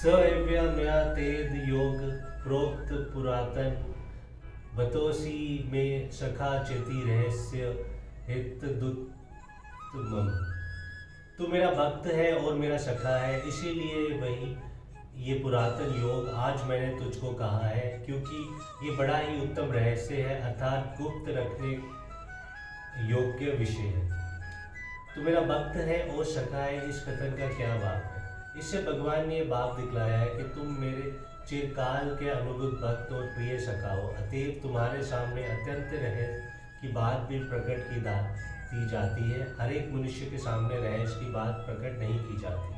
सएव्यमया तेद योग प्रोक्त पुरातन बतोसी में सखा चिति रहस्य हित दुत्तमम। तू मेरा भक्त है और मेरा सखा है, इसीलिए वही ये पुरातन योग आज मैंने तुझको कहा है, क्योंकि ये बड़ा ही उत्तम रहस्य है, अर्थात गुप्त रखने योग्य विषय है। तू मेरा भक्त है और सखा है, इस कथन का क्या भाव है? इससे भगवान ने यह भाव दिखलाया है कि तुम मेरे चिरकाल के अनुभूत भक्त और प्रिय सखा हो, अतएव तुम्हारे सामने अत्यंत रहस्य की बात भी प्रकट की जाती है। हर एक मनुष्य के सामने रहस्य की बात प्रकट नहीं की जाती।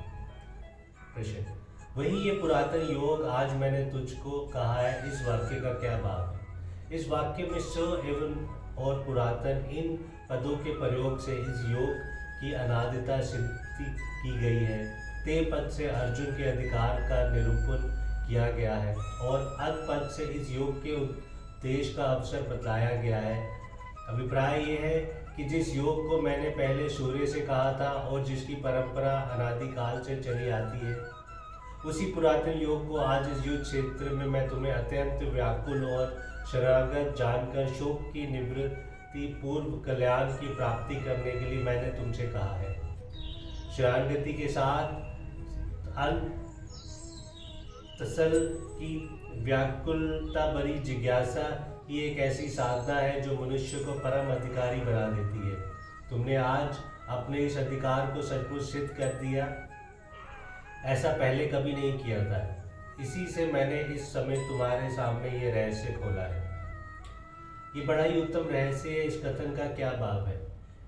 प्रश्न: वही ये पुरातन योग आज मैंने तुझको कहा है, इस वाक्य का क्या भाव है? इस वाक्य में स एवं और पुरातन इन पदों के प्रयोग से इस योग की अनादिता सिद्धि की गई है। ते पद से अर्जुन के अधिकार का निरूपण किया गया है और अद पद से इस योग के उद्देश्य का अवसर बतलाया गया है। अभिप्राय यह है कि जिस योग को मैंने पहले सूर्य से कहा था और जिसकी परंपरा अनादिकाल से चली आती है, उसी पुरातन योग को आज इस युद्ध क्षेत्र में मैं तुम्हें अत्यंत व्याकुल और शरणागत जानकर शोक की निवृत्ति पूर्व कल्याण की प्राप्ति करने के लिए मैंने तुमसे कहा है। शरणागति के साथ तसल की व्याकुलता भरी जिज्ञासा ही एक ऐसी साधना है जो मनुष्य को परम अधिकारी बना देती है। तुमने आज अपने इस अधिकार को सचमुच सिद्ध कर दिया, ऐसा पहले कभी नहीं किया था। इसी से मैंने इस समय तुम्हारे सामने ये रहस्य खोला है। ये बड़ा ही उत्तम रहस्य है, इस कथन का क्या भाव है?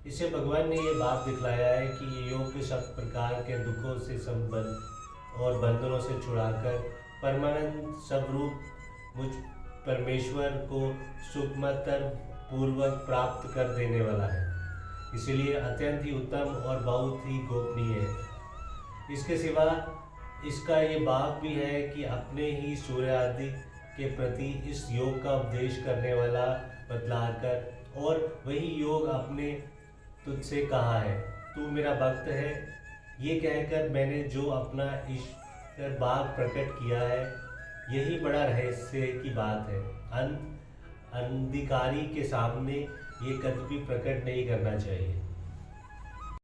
इससे भगवान ने ये भाव दिखलाया है कि ये योग सब प्रकार के दुखों से संबंध और बंधनों से छुड़ाकर परमानंद स्वरूप मुझ परमेश्वर को सूक्ष्मतर पूर्वक प्राप्त कर देने वाला है, इसलिए अत्यंत ही उत्तम और बहुत ही गोपनीय है। इसके सिवा इसका ये भाव भी है कि अपने ही सूर्य आदि के प्रति इस योग का उपदेश करने वाला बतलाकर और वही योग अपने तुझसे कहा है, तू मेरा भक्त है, ये कहकर मैंने जो अपना ईश्वर भाव प्रकट किया है, यही बड़ा रहस्य की बात है। अंधिकारी के सामने ये कभी प्रकट नहीं करना चाहिए।